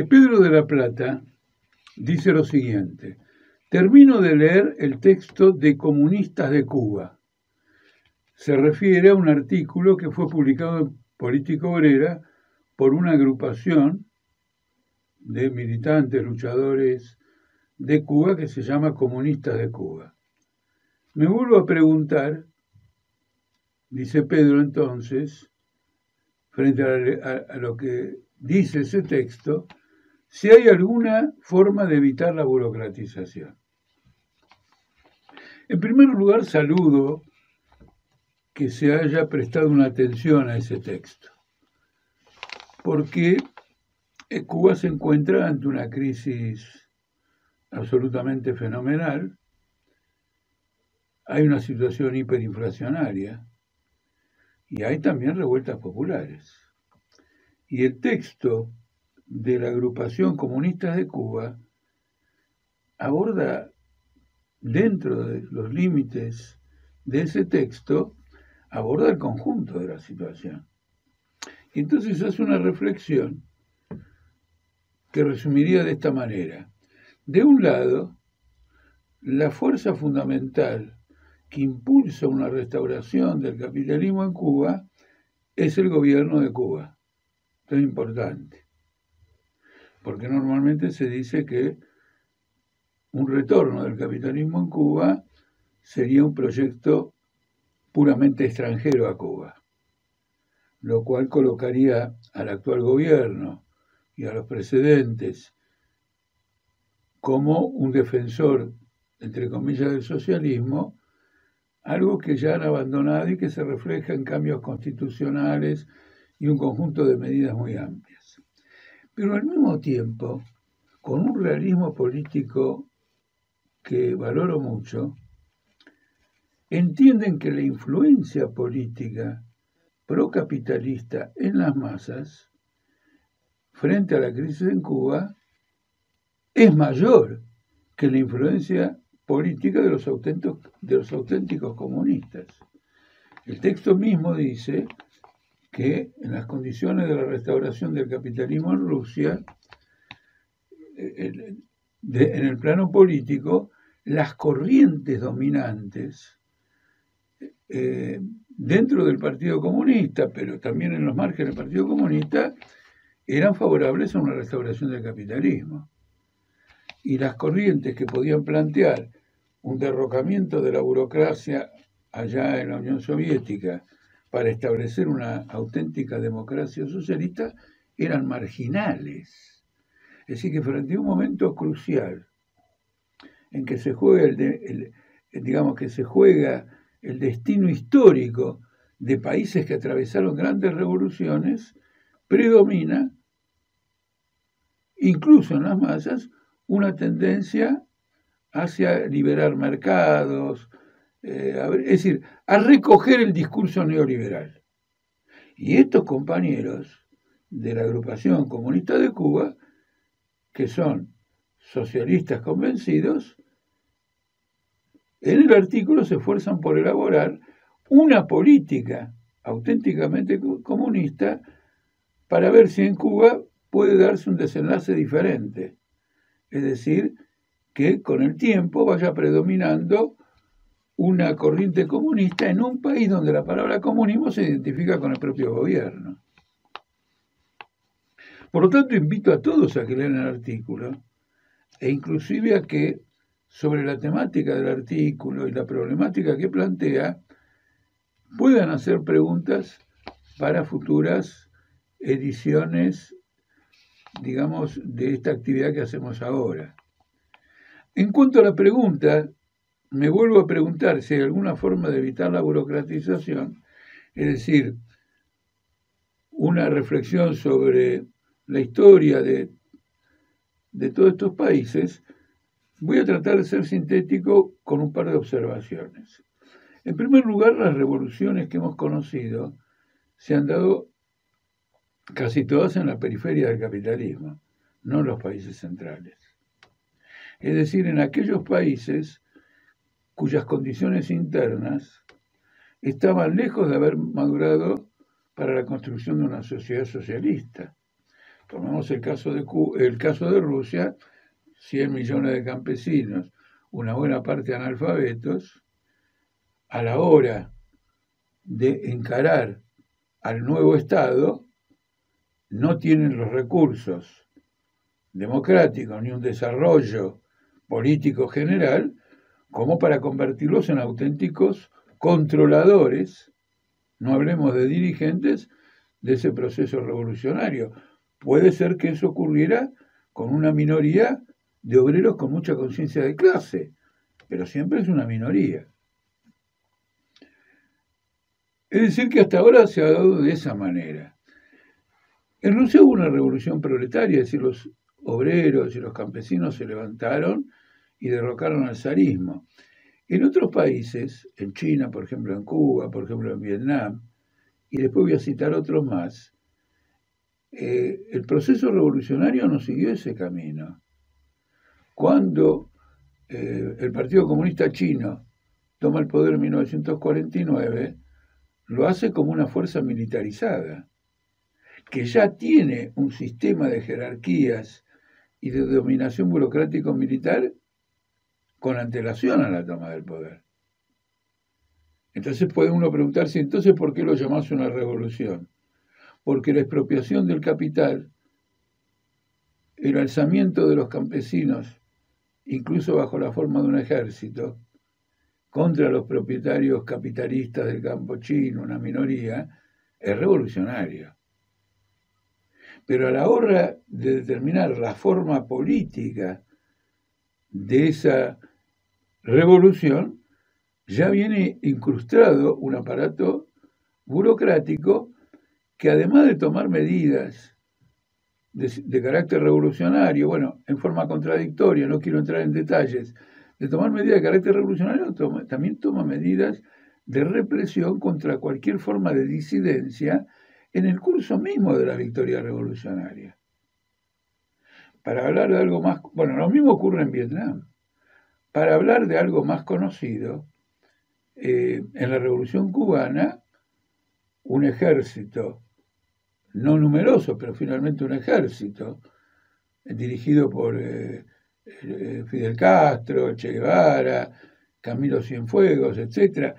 Pedro de la Plata dice lo siguiente: termino de leer el texto de Comunistas de Cuba. Se refiere a un artículo que fue publicado en Política Obrera por una agrupación de militantes, luchadores de Cuba que se llama Comunistas de Cuba. Me vuelvo a preguntar, dice Pedro entonces, frente a lo que dice ese texto, si hay alguna forma de evitar la burocratización. En primer lugar, saludo que se haya prestado una atención a ese texto, porque Cuba se encuentra ante una crisis absolutamente fenomenal. Hay una situación hiperinflacionaria y hay también revueltas populares. Y el texto de la agrupación Comunistas de Cuba aborda, dentro de los límites de ese texto, aborda el conjunto de la situación. Y entonces hace una reflexión que resumiría de esta manera. De un lado, la fuerza fundamental que impulsa una restauración del capitalismo en Cuba es el gobierno de Cuba. Esto es importante, porque normalmente se dice que un retorno del capitalismo en Cuba sería un proyecto puramente extranjero a Cuba, lo cual colocaría al actual gobierno y a los precedentes como un defensor, entre comillas, del socialismo, algo que ya han abandonado y que se refleja en cambios constitucionales y un conjunto de medidas muy amplias. Pero al mismo tiempo, con un realismo político que valoro mucho, entienden que la influencia política procapitalista en las masas frente a la crisis en Cuba es mayor que la influencia política de los auténticos comunistas. El texto mismo dice que en las condiciones de la restauración del capitalismo en Rusia, en el plano político, las corrientes dominantes dentro del Partido Comunista, pero también en los márgenes del Partido Comunista, eran favorables a una restauración del capitalismo. Y las corrientes que podían plantear un derrocamiento de la burocracia allá en la Unión Soviética para establecer una auténtica democracia socialista eran marginales. Es decir, que frente a un momento crucial en que se juega el destino histórico de países que atravesaron grandes revoluciones, predomina, incluso en las masas, una tendencia hacia liberar mercados, es decir, a recoger el discurso neoliberal. Y estos compañeros de la agrupación comunista de Cuba, que son socialistas convencidos, en el artículo se esfuerzan por elaborar una política auténticamente comunista para ver si en Cuba puede darse un desenlace diferente. Es decir, que con el tiempo vaya predominando una corriente comunista en un país donde la palabra comunismo se identifica con el propio gobierno. Por lo tanto, invito a todos a que lean el artículo e inclusive a que, sobre la temática del artículo y la problemática que plantea, puedan hacer preguntas para futuras ediciones, digamos, de esta actividad que hacemos ahora. En cuanto a la pregunta, me vuelvo a preguntar si hay alguna forma de evitar la burocratización, es decir, una reflexión sobre la historia de todos estos países. Voy a tratar de ser sintético con un par de observaciones. En primer lugar, las revoluciones que hemos conocido se han dado casi todas en la periferia del capitalismo, no en los países centrales. Es decir, en aquellos países cuyas condiciones internas estaban lejos de haber madurado para la construcción de una sociedad socialista. Tomemos el caso de Rusia, 100 millones de campesinos, una buena parte analfabetos, a la hora de encarar al nuevo Estado, no tienen los recursos democráticos ni un desarrollo político general como para convertirlos en auténticos controladores, no hablemos de dirigentes, de ese proceso revolucionario. Puede ser que eso ocurriera con una minoría de obreros con mucha conciencia de clase, pero siempre es una minoría. Es decir, que hasta ahora se ha dado de esa manera. En Rusia hubo una revolución proletaria, es decir, los obreros y los campesinos se levantaron y derrocaron al zarismo. En otros países, en China, por ejemplo, en Cuba, por ejemplo, en Vietnam, y después voy a citar otros más, el proceso revolucionario no siguió ese camino. Cuando el Partido Comunista Chino toma el poder en 1949, lo hace como una fuerza militarizada, que ya tiene un sistema de jerarquías y de dominación burocrático-militar con antelación a la toma del poder. Entonces puede uno preguntarse, entonces, ¿por qué lo llamás una revolución? Porque la expropiación del capital, el alzamiento de los campesinos, incluso bajo la forma de un ejército, contra los propietarios capitalistas del campo chino, una minoría, es revolucionario. Pero a la hora de determinar la forma política de esa revolución, ya viene incrustado un aparato burocrático que, además de tomar medidas de carácter revolucionario, bueno, en forma contradictoria, no quiero entrar en detalles, de tomar medidas de carácter revolucionario, también toma medidas de represión contra cualquier forma de disidencia en el curso mismo de la victoria revolucionaria. Para hablar de algo más, bueno, lo mismo ocurre en Vietnam. Para hablar de algo más conocido, en la Revolución Cubana, un ejército, no numeroso, pero finalmente un ejército, dirigido por Fidel Castro, Che Guevara, Camilo Cienfuegos, etc.,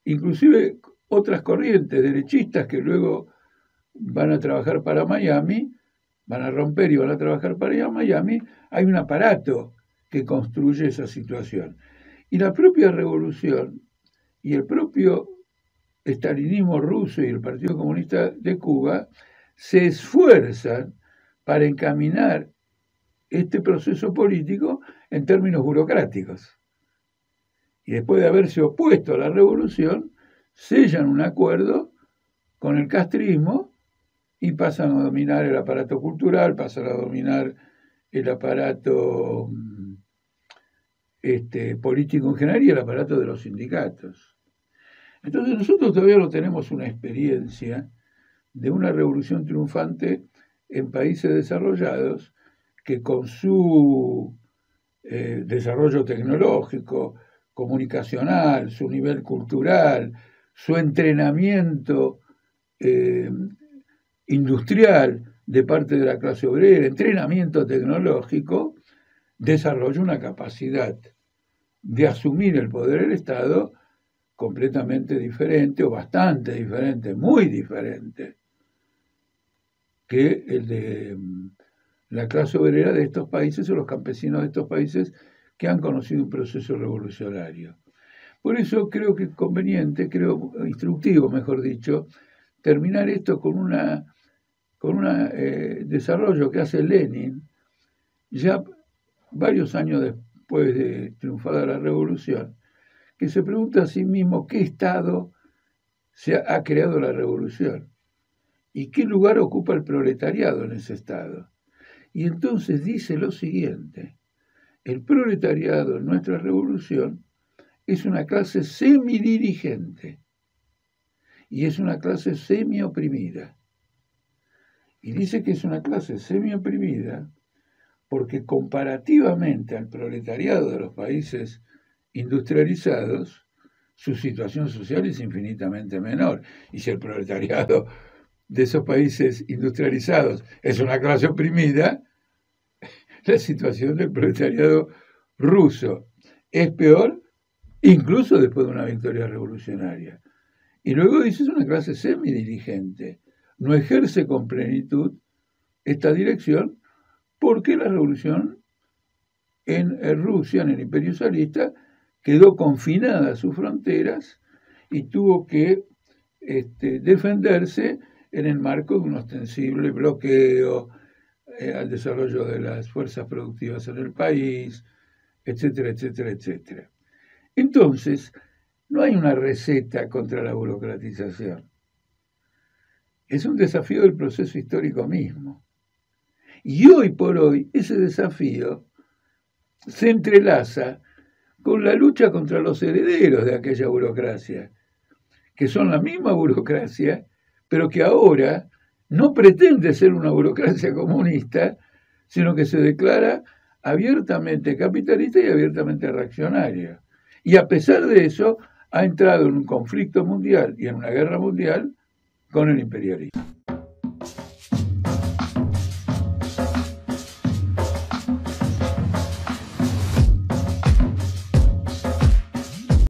inclusive otras corrientes derechistas que luego van a trabajar para Miami, van a romper y van a trabajar para Miami, hay un aparato que construye esa situación. Y la propia revolución y el propio estalinismo ruso y el Partido Comunista de Cuba se esfuerzan para encaminar este proceso político en términos burocráticos. Y después de haberse opuesto a la revolución, sellan un acuerdo con el castrismo y pasan a dominar el aparato cultural, pasan a dominar el aparato político en general y el aparato de los sindicatos. Entonces nosotros todavía no tenemos una experiencia de una revolución triunfante en países desarrollados que con su desarrollo tecnológico, comunicacional, su nivel cultural, su entrenamiento industrial de parte de la clase obrera, entrenamiento tecnológico, desarrolla una capacidad de asumir el poder del Estado completamente diferente o bastante diferente, muy diferente, que el de la clase obrera de estos países o los campesinos de estos países que han conocido un proceso revolucionario. Por eso creo que es conveniente, creo instructivo, mejor dicho, terminar esto con un desarrollo que hace Lenin, ya varios años después de triunfada la revolución, que se pregunta a sí mismo qué Estado ha creado la revolución y qué lugar ocupa el proletariado en ese Estado. Y entonces dice lo siguiente: el proletariado en nuestra revolución es una clase semidirigente y es una clase semi-oprimida. Y dice que es una clase semi-oprimida porque comparativamente al proletariado de los países industrializados, su situación social es infinitamente menor. Y si el proletariado de esos países industrializados es una clase oprimida, la situación del proletariado ruso es peor, incluso después de una victoria revolucionaria. Y luego dice, es una clase semidirigente, no ejerce con plenitud esta dirección porque la revolución en Rusia, en el imperio zarista, quedó confinada a sus fronteras y tuvo que defenderse en el marco de un ostensible bloqueo al desarrollo de las fuerzas productivas en el país, etcétera, etcétera, etcétera. Entonces, no hay una receta contra la burocratización. Es un desafío del proceso histórico mismo. Y hoy por hoy, ese desafío se entrelaza con la lucha contra los herederos de aquella burocracia, que son la misma burocracia, pero que ahora no pretende ser una burocracia comunista, sino que se declara abiertamente capitalista y abiertamente reaccionaria. Y a pesar de eso, ha entrado en un conflicto mundial y en una guerra mundial con el imperialismo.